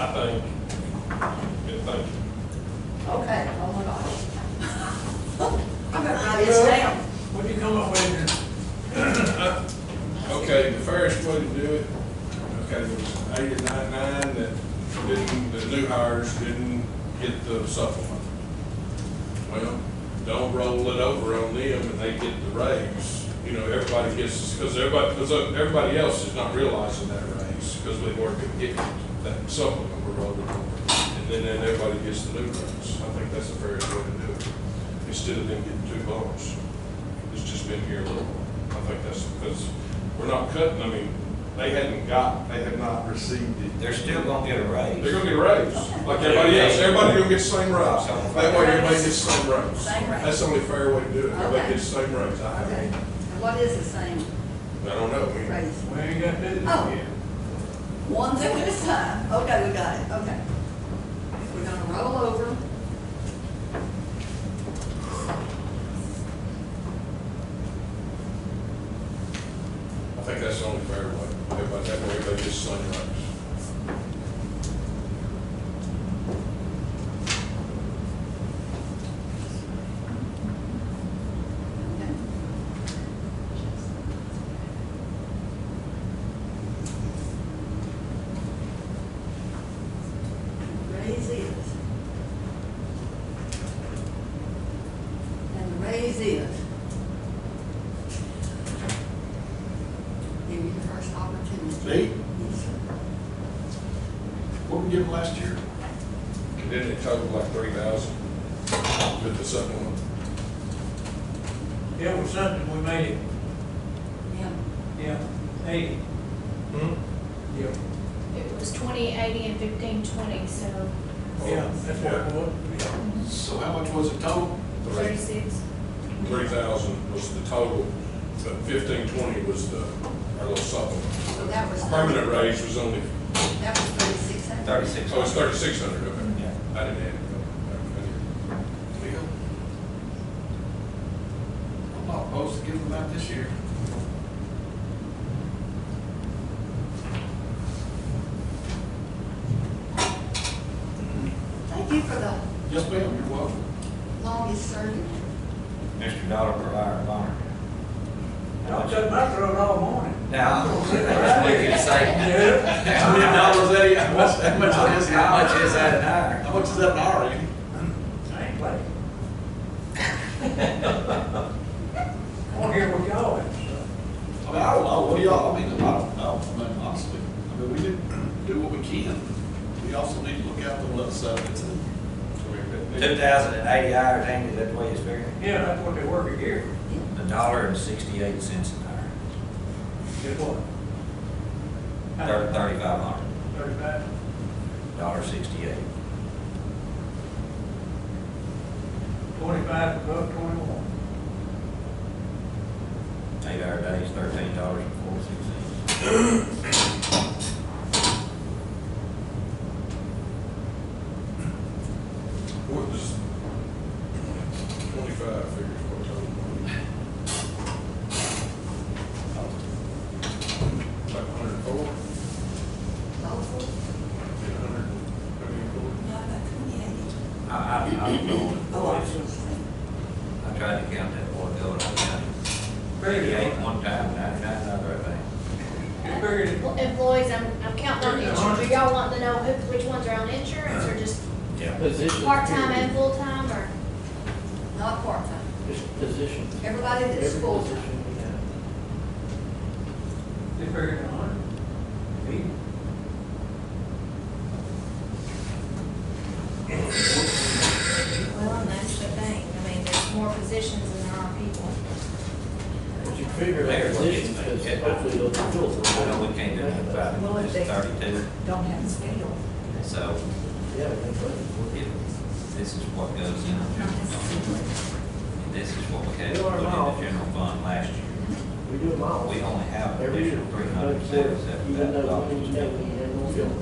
I think, good thinking. Okay, oh my gosh. I'm gonna write this down. What do you come up with? Okay, the fairest way to do it, okay, there was 8 or 9 that didn't, the new hires didn't get the supplement. Well, don't roll it over on them and they get the raise. You know, everybody gets, because everybody else is not realizing that raise, because they weren't getting that supplement we're rolling over. And then everybody gets the new raise. I think that's the fairest way to do it, instead of them getting 2 bumps. It's just been here a little while. I think that's because we're not cutting, I mean, they have not received it. They're still gonna get a raise. They're gonna get a raise, like everybody else. Everybody gonna get the same raise. That way everybody gets the same raise. Same raise. That's the only fair way to do it. Everybody Okay. gets the same raise. Okay, and what is the same I don't know. raise? We ain't got to do this Oh. yet. One thing at a time. Okay, we got it, okay. We're gonna roll over. I think that's the only fair way. Everybody, that way everybody gets the same raise. Okay. Raise is. And the raise is. Give you the first opportunity. Me? Yes, sir. What we give last year? And then it totaled like 3,000 with the supplement. Yeah, it was something, we made it, Yeah. yeah, 80. Hmm? Yeah. It was 20/80 and 15/20, so Yeah, that's what it was. Yeah. So how much was it total? 36. 3,000 was the total, but 1,520 was our little supplement. So that was. Permanent raise was only, That was 3,600. 36. oh, it's 3,600, okay. Yeah. I didn't add it. Bill? I'm not opposed to giving them out this year. Thank you for the Yes, ma'am, you're welcome. longest serving. Mr. Dollar per hour of honor. I took my throat all morning. Now, that's what you say. How many dollars that is? How much that is an How much hour? is that an hour? How much is that an hour, Andy? I ain't playing. I want to hear what y'all have to say. I mean, I don't know, what do y'all, I mean, I don't know, I mean, honestly, I mean, we did do what we can. We also need to look out for the other side of it too. 2,080 hours, Andy, that's the way it's figured? Yeah, that's what they work a year. $1.68 an hour. Guess what? 3,500. 35. $1.68. 25 above 21. 8-hour days, $13.46. What was 25 figures, what total? Like 104? Hopeful. Maybe 100, maybe 4? No, I got 28. I don't know. Oh, I was gonna say. I tried to count that boy going, I counted 38 one time, 99 another, I think. You figured it. Employees, I'm counting on insurance. Do y'all want to know which ones are on insurance or just Yeah. Position. part-time and full-time or? Not part-time. Just position. Everybody that's Every full-time. position we have. They figured it 100. Me. Well, and that's the thing. I mean, there's more positions than there are people. But you figure Mayor's out looking positions, at because it. hopefully they'll be filled. I know we can't do anything about it, Well, if it's they- 32, Don't have the scale. so Yeah, that's right. this is what goes in. This is what we had to We put are in now. the general fund last year. We do them all. We only have an Every year. additional $377 Even though we need to have the annual bill.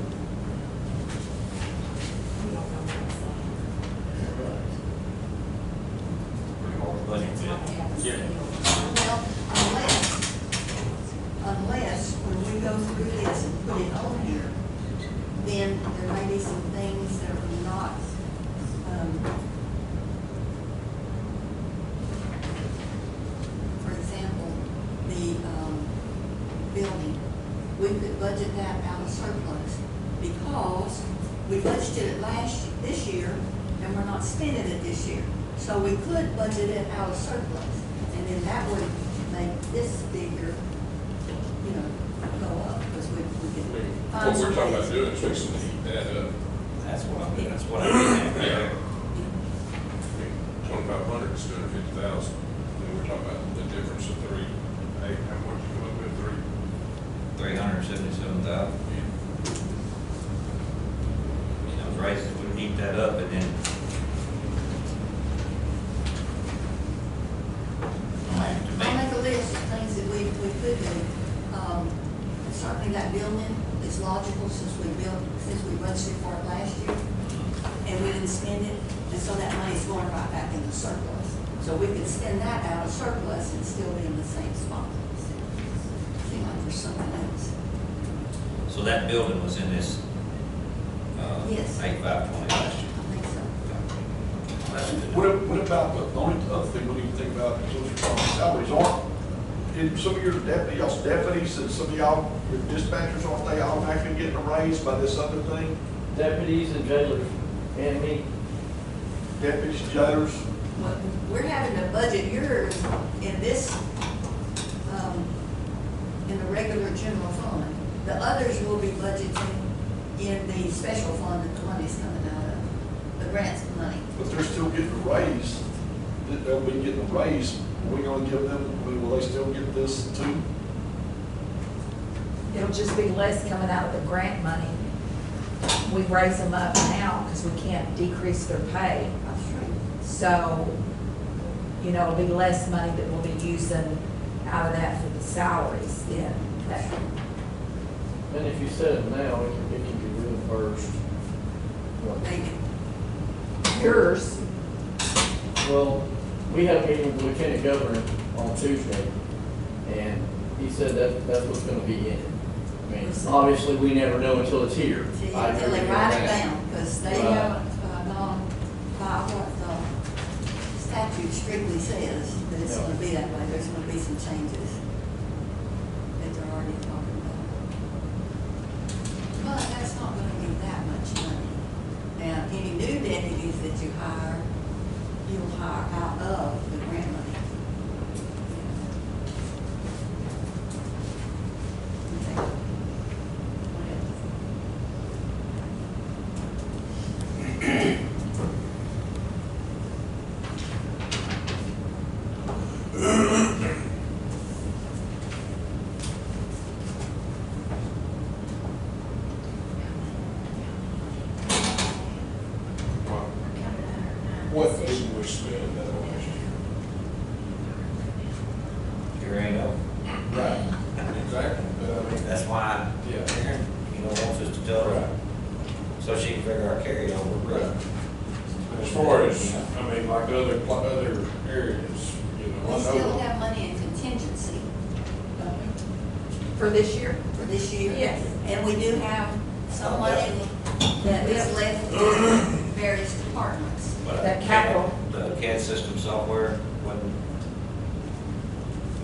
Pretty hard budget bit. Well, unless when we go through this and put it on here, then there may be be some things that are not, for example, the, building. We could budget that out of surplus because we budgeted it this year, and we're not spending it this year. So we could budget it out of surplus, and then that would make this figure, you know, go up, because we I could mean, find what some we're talking about ways. doing is fixing to heat that up. That's what I mean. Yeah. 2,500 is 250,000. And we're talking about the difference of three, hey, how much you come up with, three? 377,000. Those raises would eat that up, and then I'll make a list of things that we could do. Certainly that building is logical since we budgeted for it last year, and we didn't spend it, and so that money's going right back in the surplus. So we could spend that out of surplus and still be in the same spot. Seems like there's something else. so that building was in this, Yes. 8520 last year. I think so. That's good. What about the only other thing we need to think about is those are talking salaries, aren't, in some of your y'all's deputies and some of y'all, your dispatchers, aren't they automatically getting a raise by this other thing? Deputies and jailers and me. Deputies, jailers, Well, we're having to budget yours in this, in the regular general fund. The others will be budgeting in the special fund that the money's coming out of, the grants money. but they're still getting a raise. They'll be getting a raise. Are we gonna give them, will they still get this too? It'll just be less coming out of the grant money. We raise them up now because we can't decrease their pay. That's true. So, you know, it'll be less money that we'll be using out of that for the salaries then. That- And if you set it now, it can be reimbursed. What? Maybe. Yours, Well, we had a meeting with the lieutenant governor on Tuesday, and he said that's what's gonna be in it. I mean, obviously, we never know until it's here. See, I until agree they with write it that. down, because they Right. haven't gone by what the statute strictly says, that it's Yeah. gonna be that way. There's gonna be some changes that they're already talking about. But that's not gonna be that much money. Now, any new deputies that you hire, you'll hire out of the grant money. Okay. What else? What did we spend that last year? Sure ain't no. Right. Exactly, but I mean, That's why, yeah. Karen, wants us to tell her, so she can figure our carryover. Right. As far as, I mean, like other areas, you know, We I still know. have money in contingency, don't we, for this year? for this year? Yes. And we do have some money that is left in various departments. But That capital. The CAD system software, when,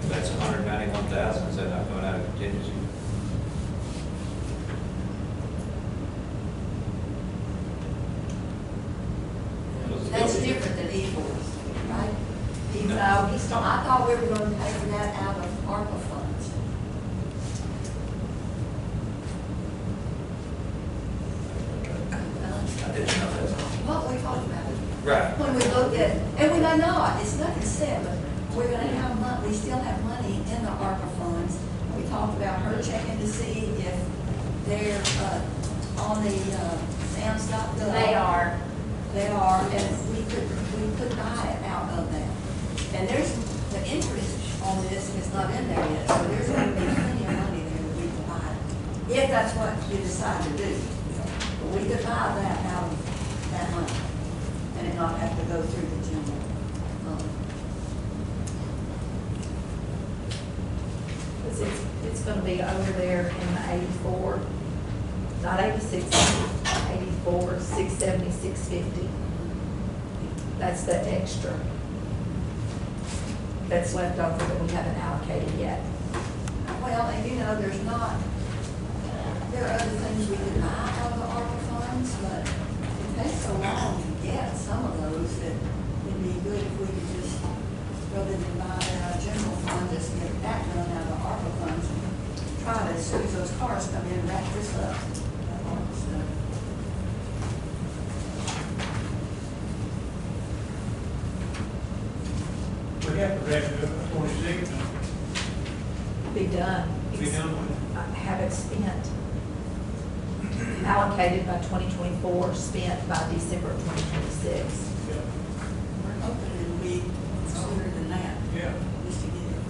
if that's 191,000, is that not coming out of contingency? That's different than E-Force, right? No, he's talking- I thought we were gonna pay for that out of ARPA funds. I didn't know that. What we talked about it. Right. When we looked at, and we may not, it's nothing set, but we're gonna have money, we still have money in the ARPA funds. We talked about her checking to see if they're, on the, SAMS.gov. They are. They are, and we could buy it out of that. And there's, the interest on this is not in there yet, so there's gonna be plenty of money there that we can buy. If that's what you decide to do. But we could buy that out of that money, and it not have to go through the general fund. It's gonna be over there in the 84, not 86, 80, 2024, 670, 650. That's the extra. That's left over that we haven't allocated yet. Well, and you know, there are other things we could buy out of the ARPA funds, but it takes so long to get some of those that it'd be good if we could just, rather than buy it out of general fund, just get that done out of the ARPA funds and try to, as soon as those cars come in, wrap this up. That ARPA stuff. We have to wrap it up by 26th. Be done. Be done with it. Have it spent. Allocated by 2024, spent by December of 2026. Yeah. We're hoping it'll be sooner than that, Yeah. just to get it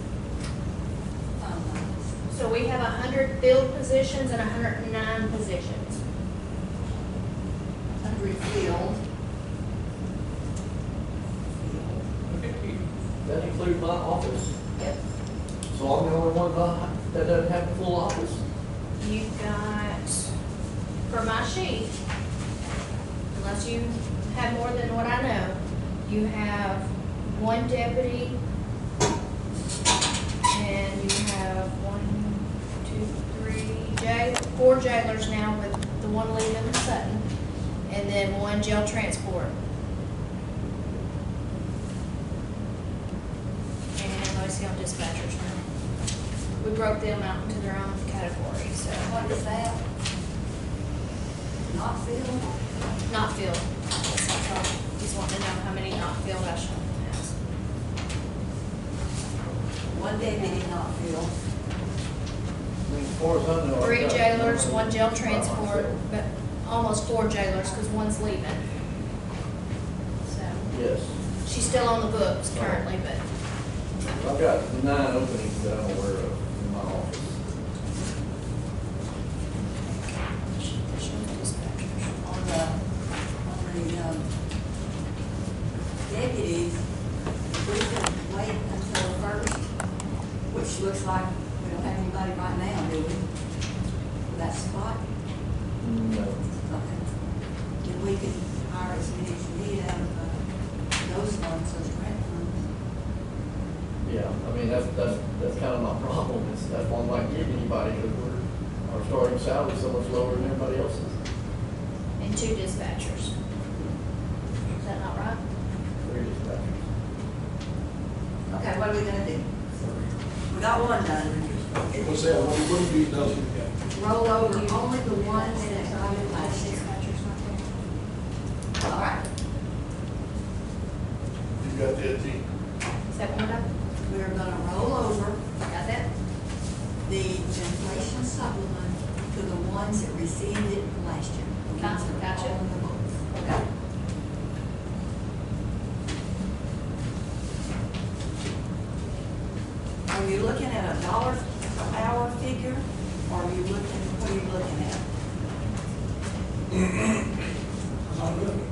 finalized. So we have 100 filled positions and 109 positions. 100 field. That includes my office. Yep. So I'm the only one that doesn't have a full office. You've got, for my sheet, unless you have more than what I know, you have one deputy, and you have 4 jailers now with the one leaving Sutton, and then 1 jail transport. And I see on dispatchers now. We broke them out into their own category, so. What is that? Not field? Not filled. He's wanting to know how many not filled Ashland has. One deputy not field. I mean, as far as I know. I've 3 got jailers, none 1 jail by transport, myself. but almost 4 jailers because one's leaving. So, Yes. she's still on the books currently, but I've got 9 openings that I'm aware of in my office. On the deputies, we can wait until the first, which looks like we don't have anybody right now, do we? For that spot? No. Okay. Then we can hire as many as you need out of those funds, those grant funds. Yeah, I mean, that's kind of my problem, is that's why I'm not getting anybody, because our starting salary is so much lower than everybody else's. and 2 dispatchers. Is that not right? 3 dispatchers. Okay, what are we gonna do? We got one done. What's that, what do you do? Roll over only the ones that I did last year. All right, You got that, T? Is that one done? we're gonna roll over Got that? the inflation supplement to the ones that received it last year. The ones that are Gotcha. all in the books. Okay. Are you looking at a dollar per hour figure, or are you looking, what are you looking at? I'm looking.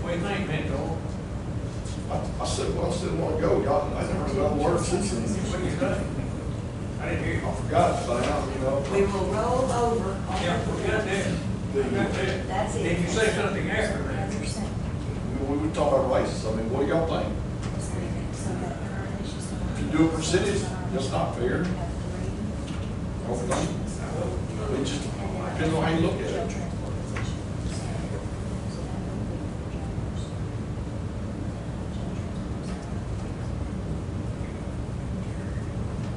What do you think, Mentor? I said, well, I said a while ago, y'all, I never heard that word since then. What do you think? I didn't hear you. I forgot, but now, you know. We will roll over on Yeah, we got that. We got that. That's it. Did you say something after that? We would talk about races, I mean, what do y'all think? If you do a percentage, that's not fair. Okay. It just depends on how you look at it.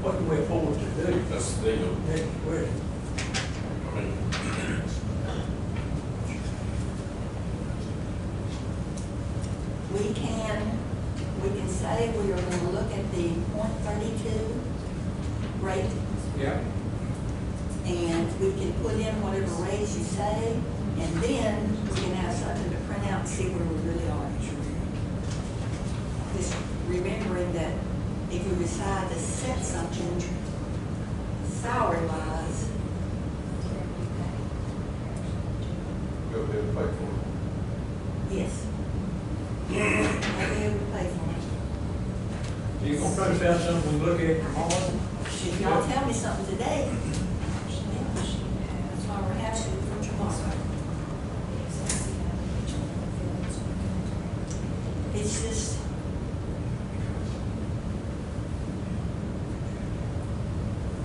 What can we afford to do? That's the deal. Next question. I mean, We can say we are gonna look at the .32 rate, Yeah. and we can put in whatever raise you say, and then we can have something to print out and see where we really are. Just remembering that if we decide to set something salary-wise, Go ahead and pay for it. yes. We'll be able to pay for it. You gonna try to find something to look at tomorrow? If y'all tell me something today, that's why we're having it for tomorrow. It's just,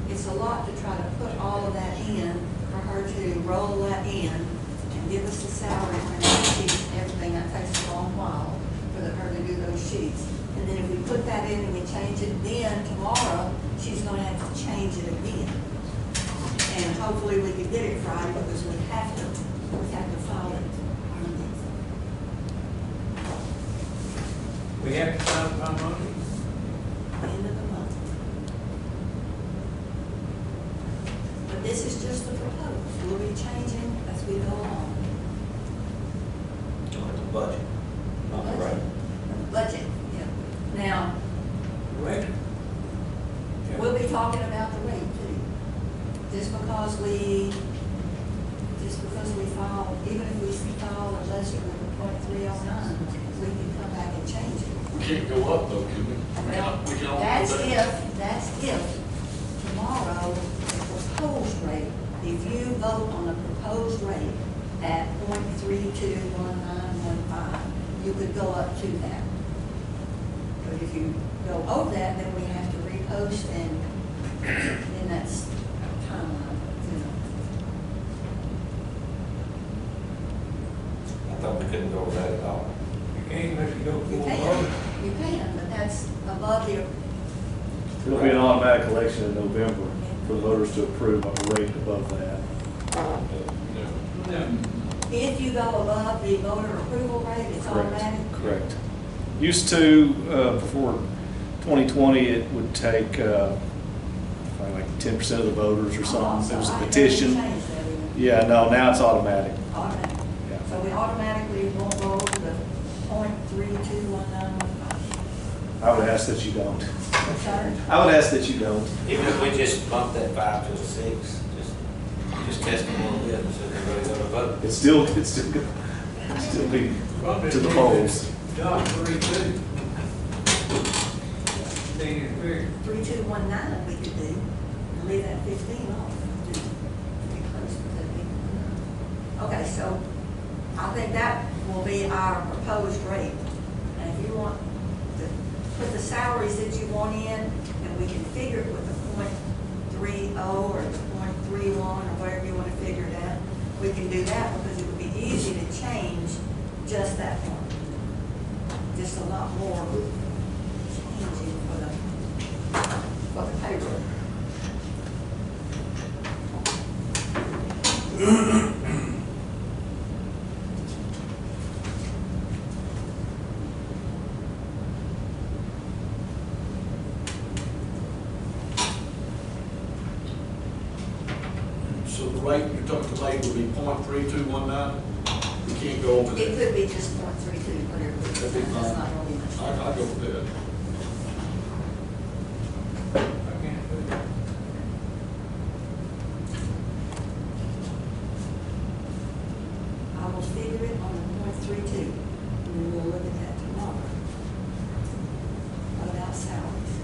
it's a lot to try to put all of that in, for her to roll that in and give us the salary and the sheets and everything. That takes a long while for her to do those sheets. And then if we put that in and we change it, then tomorrow, she's gonna have to change it again. And hopefully we can get it Friday, because we have to file it. We have to find my money. End of the month. But this is just the proposed. We'll be changing as we go along. Look at the budget, not the rate. Budget, yeah. Now, Right? we'll be talking about the rate too. Just because we file, even if we file a lesser than .309, we can come back and change it. We can't go up though, can we? Well, We can only that's go down. if tomorrow, the proposed rate, if you vote on the proposed rate at .321915, you could go up to that. But if you go over that, then we have to repost, and then that's timeline, you know. I thought we couldn't go over that at all. You can't let it go You full can, load. but that's above the, It'll be an automatic election in November for the voters to approve a rate above that. No. if you go above the voter approval rate, it's automatic. Correct. Used to, before 2020, it would take probably like 10% of the voters or something. It was a petition. Yeah, no, now it's automatic. Automatic. Yeah. So we automatically won't go over the .321915. I would ask that you don't. Sorry? I would ask that you don't. Even if we just bump that 5 to a 6, just test them a little bit, so they're ready to go to vote. It's still be to the polls. John, 3-2. Being very, 3219 we could do, and leave that 15 off. Okay, so I think that will be our proposed rate. And if you want to put the salaries that you want in, and we can figure it with the .30 or the .31 or whatever you want to figure it out, we can do that, because it would be easy to change just that one. Just a lot more changing for the payroll. So the rate, you're talking the rate would be .3219? We can't go over It that. could be just .32, whatever. That'd be That's fine. not really much. I'll go with that. I can't do it. I will figure it on the .32, and then we'll look at that tomorrow. What about salaries?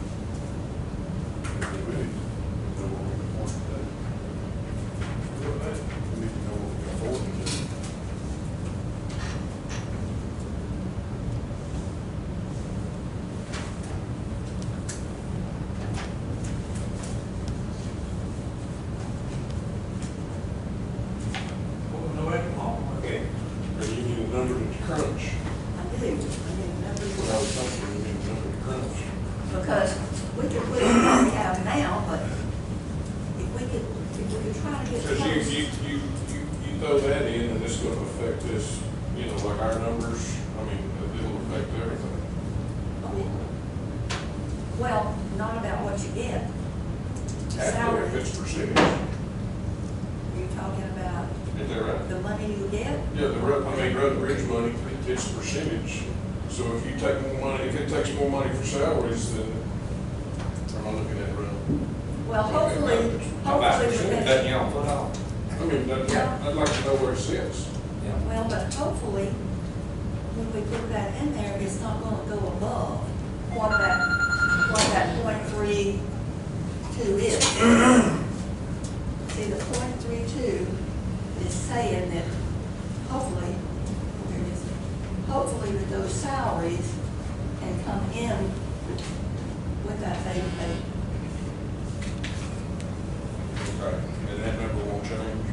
Well, no, at the moment, okay. Or you need a number to crunch. I do, I mean, What I was thinking, you need a number to crunch. because we could put it what we have now, but if we could try to get Because close. you throw that in, and it's gonna affect this, you know, like our numbers, I mean, it'll affect everything. Well, not about what you get. The After, salary, if it's percentage, you're talking about is that right? the money you get? Yeah, road and bridge money, it's percentage. So if you take more money, if it takes more money for salaries, then am I looking at it wrong? Well, hopefully, How about hopefully, percent we're cutting gonna- you on foot off? I mean, I'd like to know where it sits. Yeah. well, but hopefully, when we put that in there, it's not gonna go above what that .32 is. See, the .32 is saying that hopefully, where is it? Hopefully that those salaries can come in with that pay. Okay, and that number won't change?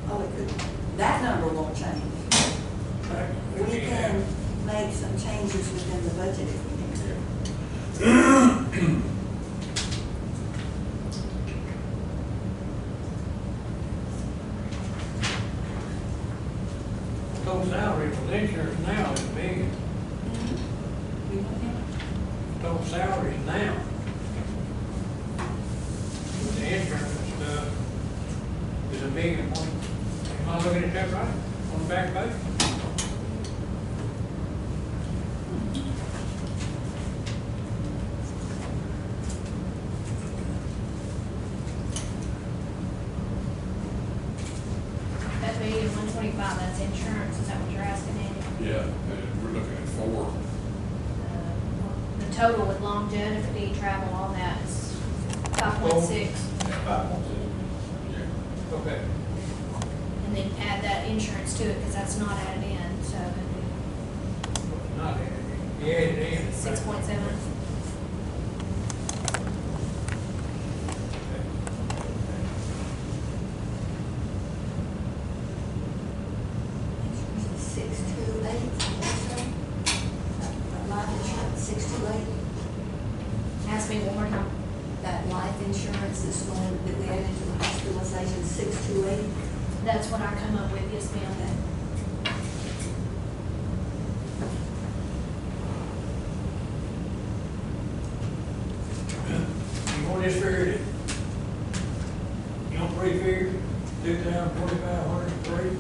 Oh, it could, that number won't change. But we can make some changes within the budget if we need to. Total salary for the insurance now is big. We don't have- Total salaries now. The insurance stuff is a big one. Am I looking at that right? On the back page? That'd be 125, that's insurance, is that what you're asking, Andy? Yeah, we're looking at 4. The total with longevity, travel, all that is 5.6. Yeah, 5.6. Yeah. Okay. And then add that insurance to it, because that's not added in, so it'd Not, yeah, it be is. 6.7. Insurance is 628, also. Life insurance, 628. Ask me one more time. That life insurance, this one that we added to the hospitalization, 628. That's what I come up with, yes, ma'am. You want this figured in? You want pre-figured, 2,4,503?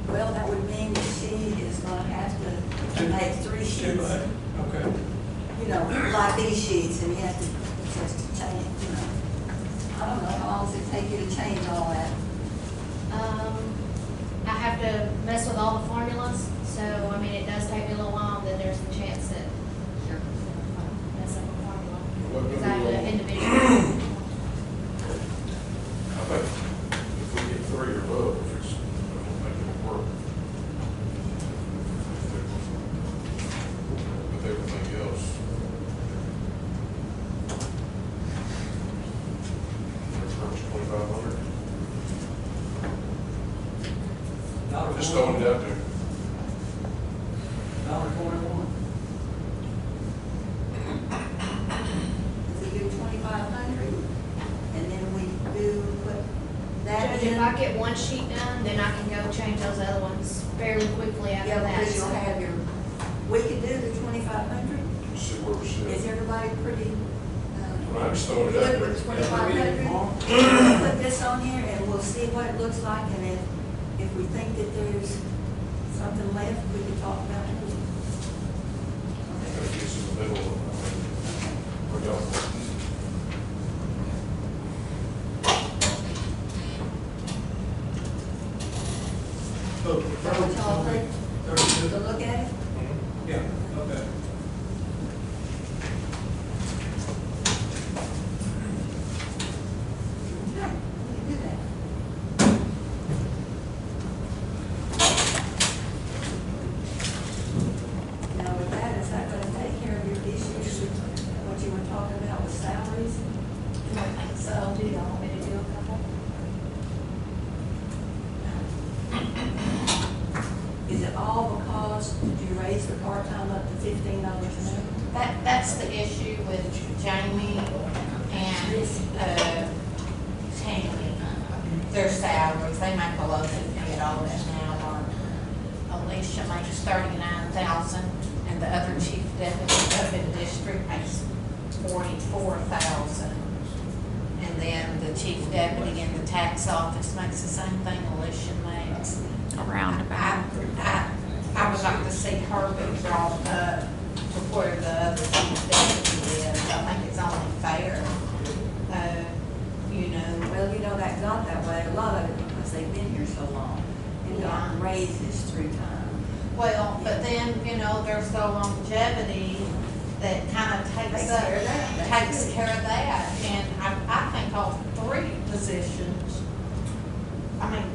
Well, that would mean that she is gonna have to make 3 sheets. Okay. You know, like these sheets, and you have to just change, you know. I don't know, how long does it take you to change all that? I have to mess with all the formulas, so, I mean, it does take me a little while, then there's a chance that you're gonna mess up a formula. Because I have to individually. I think if we get 3 or above, it's, it'll make it work. With everything else. First 2,500. Just throwing it out there. $1.41. If we do 2,500, and then we do put that Judge, in. if I get one sheet done, then I can go change those other ones fairly quickly after Yeah, that. because you'll have your, we could do the 2,500. See where we sit. Is everybody pretty, Well, I'm just throwing it out good there. with 2,500? Tomorrow? We'll put this on here and we'll see what it looks like, and if we think that there's something left, we can talk about it. Gotta get in the middle of it. We're going. Is that what y'all think? To look at it? Yeah, okay. Okay, we can do that. Now with that, is that gonna take care of your issues with what you were talking about with salaries? I don't think so. Do y'all want me to do a couple? Is it all because you raised the part-time up to $15 an hour? That's the issue with Jamie and, Tammy. Their salaries, they make below $50 an hour. Alicia makes $39,000, and the other chief deputy up in district makes $44,000. And then the chief deputy in the tax office makes the same thing Alicia makes. Around about. I would like to see her be brought up to where the other chief deputy is. I think it's only fair. You know, Well, you know, that got that way, a lot of it because they've been here so long and gotten raises through time. Well, but then, you know, there's the longevity that kind of takes Takes care of that. takes care of that. And I think all three positions, I mean,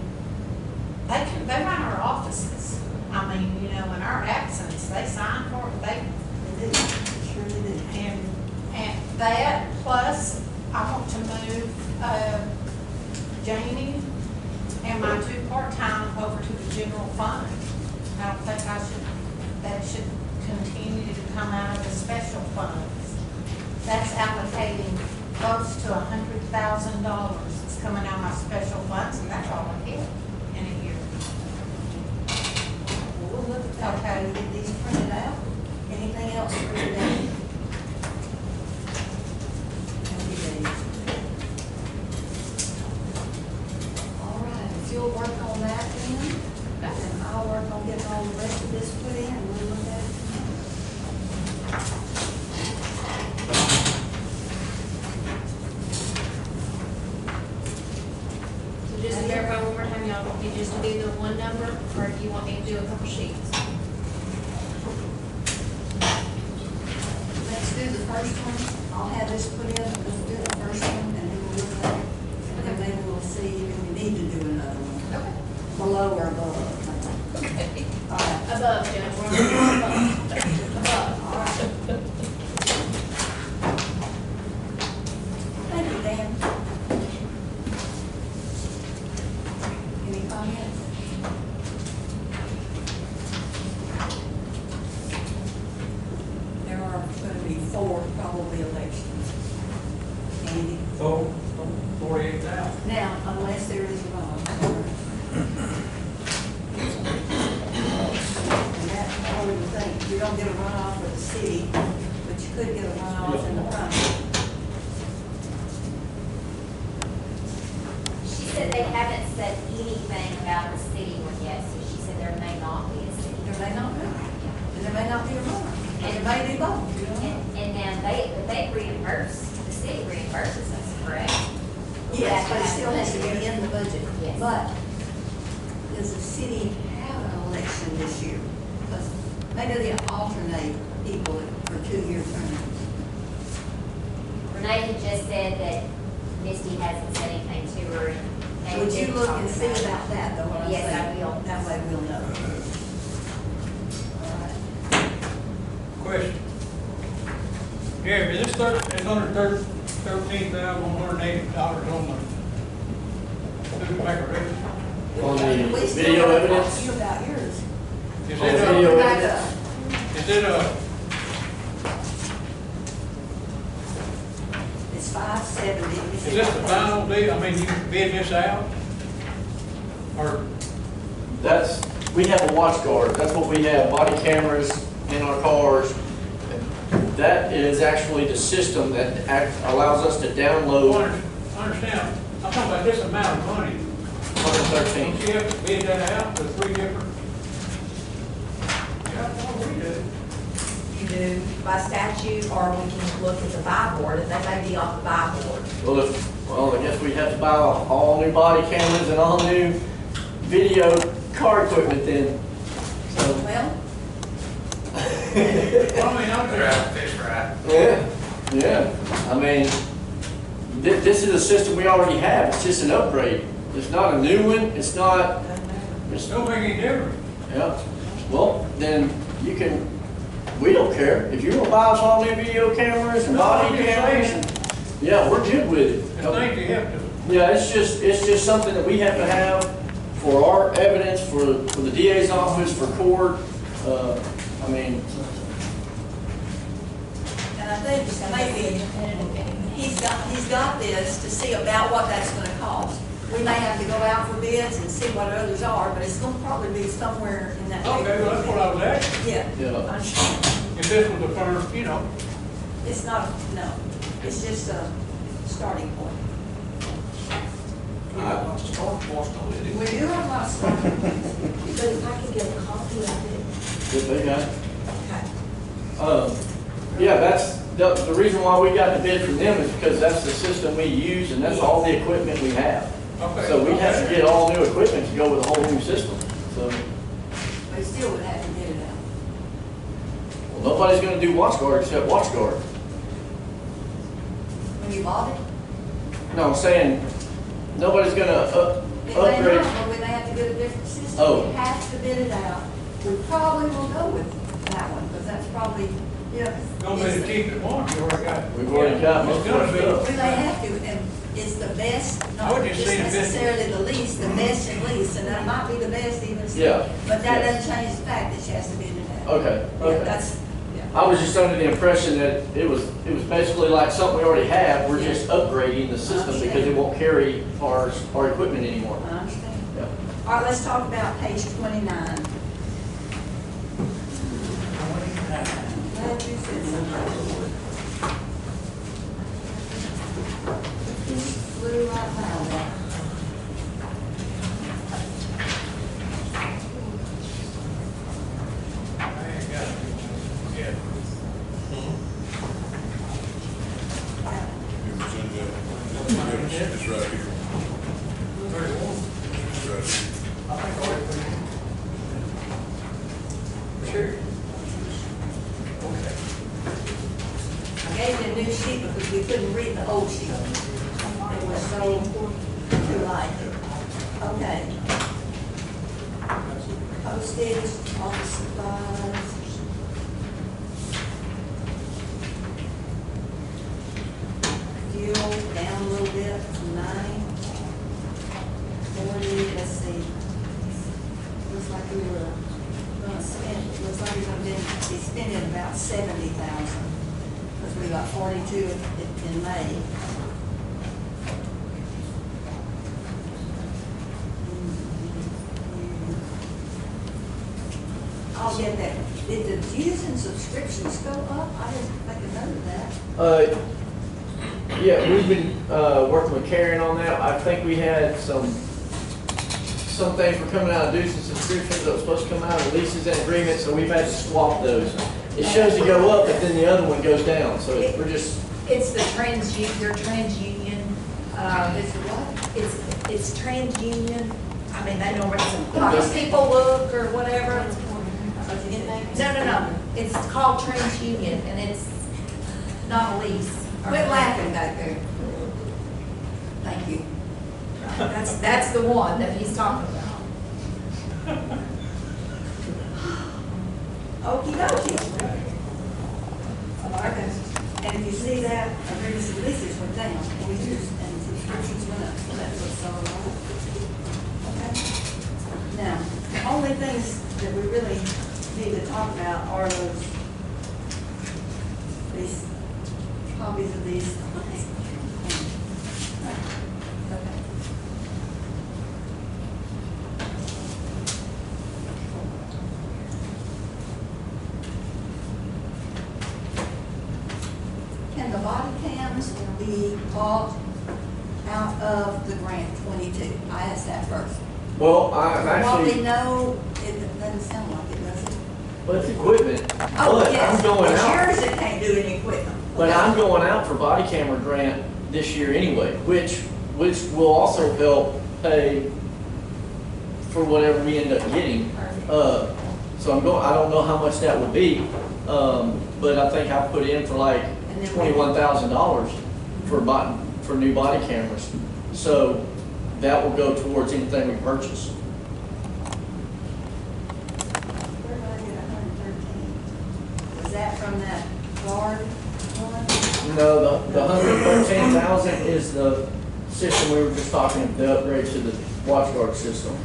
they run our offices. I mean, you know, in our absence, they sign for it, They do, sure they do. and that, plus I want to move, Jamie and my two part-time over to the general fund. I don't think that should continue to come out of the special funds. That's allocating close to $100,000. It's coming out of my special funds, and that's all I get in a year. Well, we'll look at that. Okay. Can we get these printed out? Anything else for today? All right, if you'll work on that then, and I'll work on getting all the rest of this put in, and we'll look at it So just to verify one more time, y'all want me just to do the one number, or do you want me to do a couple sheets? Let's do the first one. I'll have this put in, we'll do the first one, and then we'll look at it. And then maybe we'll see if we need to do another one, Okay. below or above. Okay. All right. Above, Judge, we're on above. Above. All right. Thank you, Dan. Any comments? There are going to be 4 probably elections. Andy? 48,000. Now, unless there is a runoff. And that's one of the things, you don't get a runoff for the city, but you could get a runoff in the primary. She said they haven't said anything about the city one yet, so she said there may not be a city. There may not be, and there may not be a runoff, and it may be both, you don't know. And now they reimburse, the city reimburses us, correct? Yes, but it still has to be in the budget. Yes. But does the city have an election this year? Because maybe they alternate people for 2-year terms. Renee had just said that Misty hasn't said anything to her. And Would they you did look talk and see it. about that, though, what I'm saying? Yes, I will. That way we'll know. All right. Question. Yeah, is this it's under $13,180 on the supervisor rate? On the We still video gotta talk evidence? to you about yours. Is On it, video Back evidence? up. is it It's 570. is this the final deal? I mean, you can bid this out? Or, We have a watch guard, that's what we have, body cameras in our cars. That is actually the system that allows us to download I understand, I'm talking about this amount of money. 113. Don't you have to bid that out to 3 different? Yeah, that's what we do. You do by statute, or we can look at the buy board, and they may be off the buy board. Well, I guess we have to buy all new body cameras and all new video car equipment then. So, Well, Well, I mean, I'm just, yeah. I mean, this is a system we already have, it's just an upgrade. It's not a new one, it's not, it don't make any difference. yeah. Well, then you can, we don't care. If you want to buy us all new video cameras and No, body I'm just cameras, saying. yeah, we're good with I think it. you have to. Yeah, it's just something that we have to have for our evidence, for the DA's office, for court. I mean, and I think maybe he's got this to see about what that's gonna cost. We may have to go out for bids and see what others are, but it's gonna probably be somewhere in that. Okay, well, that's what I was asking. Yeah, Yeah. I understand. If this was the first, you know, It's not, no, it's just a starting point. We got lots of start points on it. We do have lots of starting points. But if I could get a copy of it. good they got. Okay. Yeah, that's, the reason why we got the bid from them is because that's the system we use and that's all the equipment we have. okay. So we have to get all new equipment to go with a whole new system, so. We still would have to bid it out. Well, nobody's gonna do watch guard except watch guard. When you bought it, No, I'm saying, nobody's gonna it may upgrade. not, or we may have to get a different system. Oh. We have to bid it out. We probably will go with that one, because that's probably, you know. Don't be it's the the- cheapest one, you already got. We've already got most It's of our gonna be. stuff. We may have to, and it's the best, I not would just just say the best. necessarily the least, the best and least, and that might be the best even. still. Yeah. But that Yeah. doesn't change the fact that she has to bid it out. Okay, Yeah, okay. that's, I was just under the impression that it was basically like something we already have, we're Yeah. just upgrading the system because it won't carry our equipment anymore. I understand. Yeah. All right, let's talk about page 29. Glad you said something. Flew right by that. I ain't got it. Yeah. It's right here. Thirty-one. It's right here. I think I already put it in. Sure. Okay. I gave you a new sheet because we couldn't read the old sheet. It was so too light. Okay. Postage, office supplies. Fuel down a little bit, 9. 40, let's see. Looks like we were gonna spend, looks like we're gonna be spending about 70,000. Because we got 42 in May. I'll get that. Did the dues and subscriptions go up? I didn't make a note of that. Yeah, we've been, working with Karen on that. I think we had some things were coming out of dues and subscriptions that was supposed to come out of leases and agreements, so we've had to swap those. It shows to go up, but then the other one goes down, so we're just, It's the your TransUnion, Is it what? it's TransUnion. I mean, they know where some people look or whatever. No. It's called TransUnion and it's not a lease. Quit laughing back there. Thank you. That's the one that he's talking about. Okey dokey. Okay. And if you see that, agreements and leases went down, and subscriptions went up, so that looks all right. Okay. Now, the only things that we really need to talk about are these copies of these. Okay. Can the body cams be bought out of the grant 22? I asked that first. well, I'm From what we actually, know, it doesn't sound like it, does it? well, it's equipment, Oh, but yes, I'm going it's out. yours that can't do any equipment. But I'm going out for body camera grant this year anyway, which will also help pay for whatever we end up getting. So I don't know how much that would be, but I think I put in for like $21,000 for new body cameras. So that will go towards anything we purchase. Where did I get 113? Was that from that guard one? No, the 113,000 is the system we were just talking about, the upgrade to the watch guard system.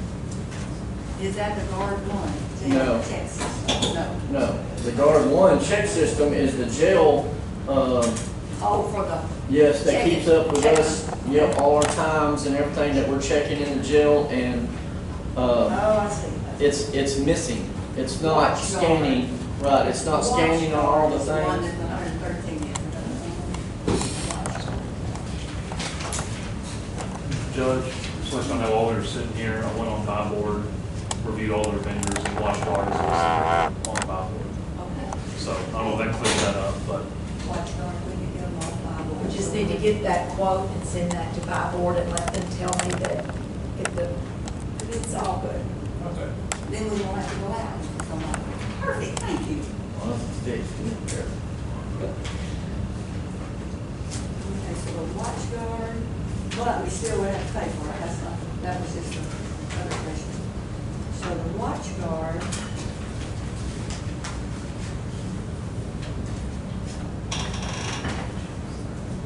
Is that the guard one? No. Check system? No. No, the guard one check system is the jail, Oh, for the, yes, that Check keeps it. up with Check us, yep, all our times and everything that we're checking in the jail, and, oh, I see. it's missing. It's not Watch guard. scanning, right, it's not scanning on all the Watch guard is things. the one that the 113 is. Judge, just let you know, while we were sitting here, I went on buy board, reviewed all their vendors, and watch guard is listed on buy board. Okay. So I don't know if that clears that up, but Watch guard, we can get them all by We just need to get that quote and send that to buy board and let them tell me that if it's all good. Okay. Then we won't have to go out. Perfect, thank you. Well, that's a stick. Okay, so the watch guard, but we still would have to pay for it, that's not, that was just the other question. So the watch guard.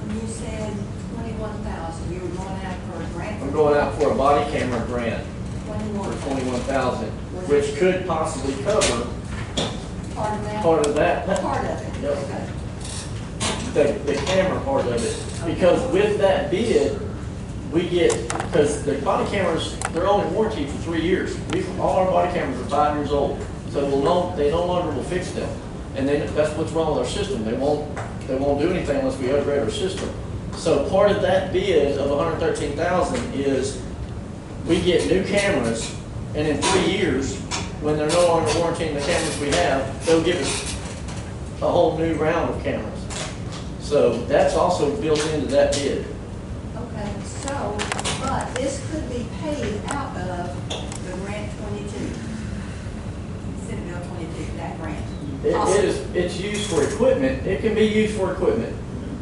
When you said 21,000, you were going out for a grant? I'm going out for a body camera grant for 21. 21,000, which could possibly cover Part of that? part of that. Part of it, Yep. okay. The camera part of it, because with that bid, we get, because the body cameras, they're only warranted for 3 years. All our body cameras are 5 years old, so they no longer will fix them. And then that's what's wrong with our system. They won't do anything unless we upgrade our system. So part of that bid of 113,000 is we get new cameras, and in 3 years, when they're no longer warranting the cameras we have, they'll give us a whole new round of cameras. So that's also built into that bid. Okay, so, but this could be paid out of the grant 22. Senate Bill 22, that grant. It's used for equipment. It can be used for equipment,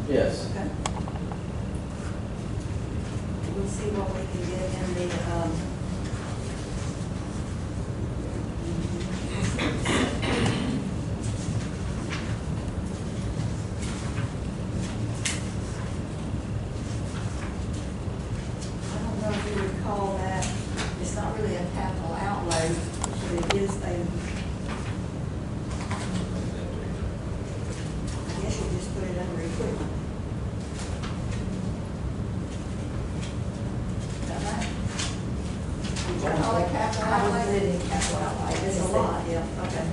yes. Okay. We'll see what we can get in the, I don't know if you would call that, it's not really a capital outlay, but it is a, I guess you just put it under equipment. Is that right? Would you call it capital I would outlay? put it in capital outlay. It's a lot, yeah, okay.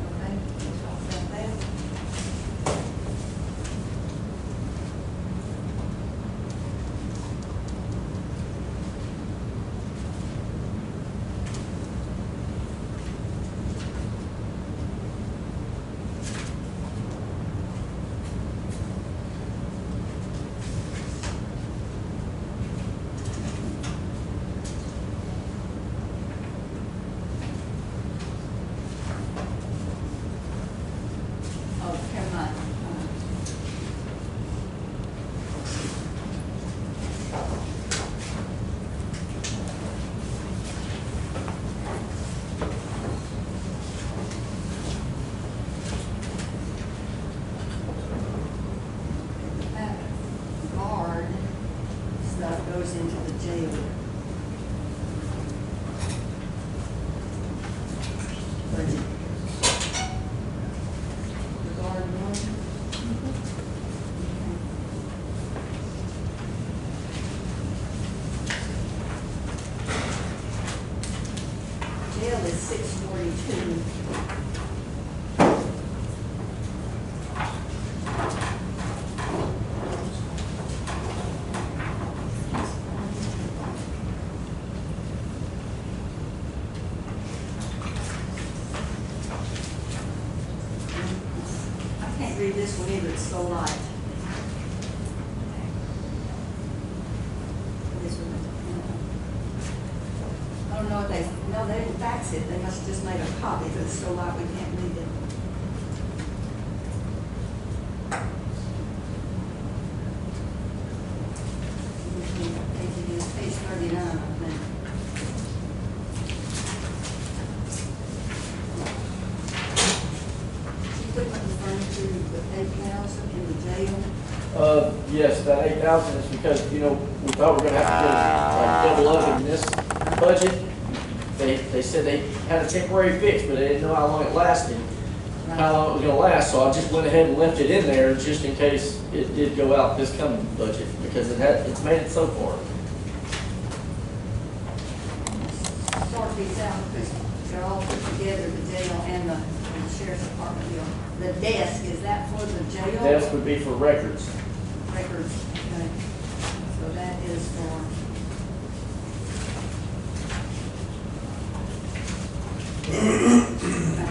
Okay, let's talk about that. Oh, never mind. That guard stuff goes into the jail. Budget. The guard one? Jail is 642. I can't read this one either, it's so light. This one, I don't know what no, they didn't fax it, they must have just made a copy, but it's so light we can't read it. Page 39, I think. Equipment and furniture, the 8,000 in the jail. Yes, that 8,000 is because, we thought we were gonna have to get like double up in this budget. They said they had a temporary fix, but they didn't know how long it lasted, how long it was gonna last, so I just went ahead and left it in there just in case it did go out this coming budget, because it's made it so far. Sort these out because they're all put together, the jail and the sheriff's department deal. The desk, is that for the jail? Desk would be for records. Records, okay. So that is for. Okay.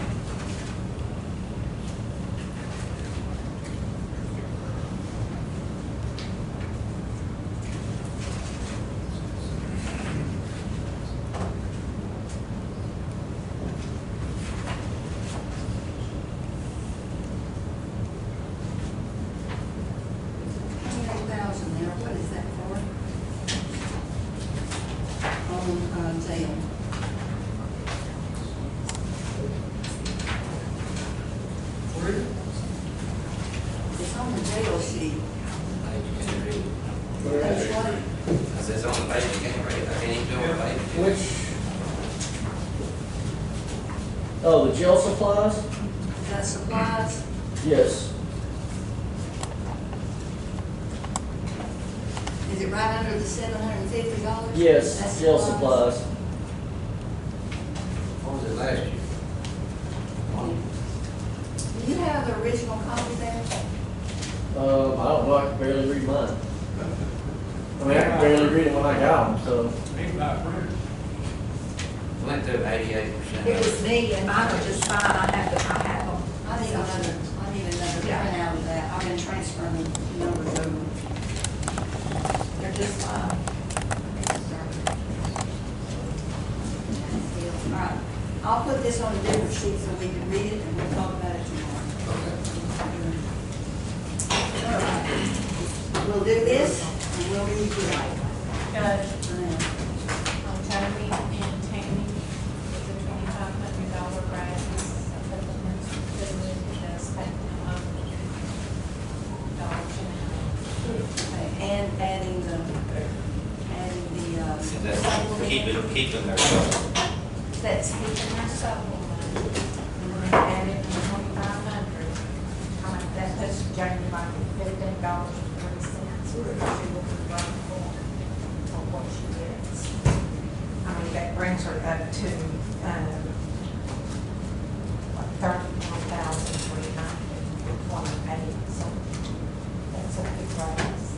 on, jail. It's on the jail sheet. You can't read it. That's what, I said, it's on the page, you can't read it, I can't even do it on the page. Which? Oh, the jail supplies? is that supplies? Yes. Is it right under the $750? Yes, That's jail supplies. What was it last year? Do you have the original copy there? I don't know, I can barely read mine. I mean, I can barely read it when I got them, so. Maybe about printer. Went through 88%. It was me, and mine were just fine, I have them. I need another Yeah. printout of that. I've been transferring the numbers over. They're just fine. All right, I'll put this on a different sheet so we can read it and we'll talk about it tomorrow. All right. We'll do this and we'll leave you right. Judge, on Toby and Tammy, with the $2,500 raises, supplements, food, does take them up dollars an hour. And adding the, That's supplement. keeping their stuff. That's keeping our supplement, and then adding the 2,500. I mean, that puts Jamie like $15.03. She will be running for what she gets. I mean, that brings her up to, like 31,328, so that's a big raise.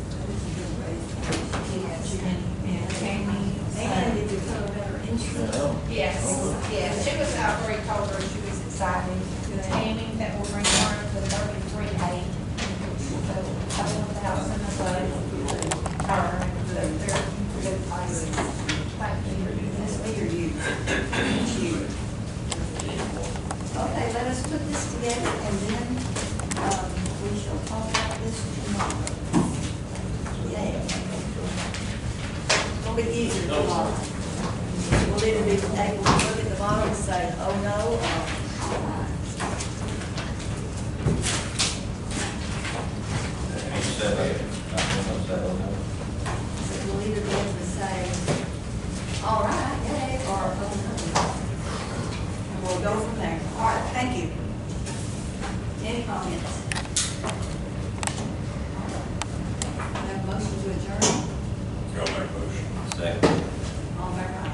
Yes, and Tammy, And if you put a better insurance. Yes, yes, she was, I already told her she was excited. Tammy, that will bring her to 33,800. So, $1,000 above her, so they're good places. Thank you. That's me or you? It's you. Okay, let us put this together and then, we shall talk about this tomorrow. Yeah. It'll be easier tomorrow. We'll either be able to look at the bottom and say, oh no, or, all right. So we'll either be able to say, all right, yay, or, oh no. And we'll go from there. All right, thank you. Any comments? I have a motion to adjourn. Go make a motion. Second. All in favor,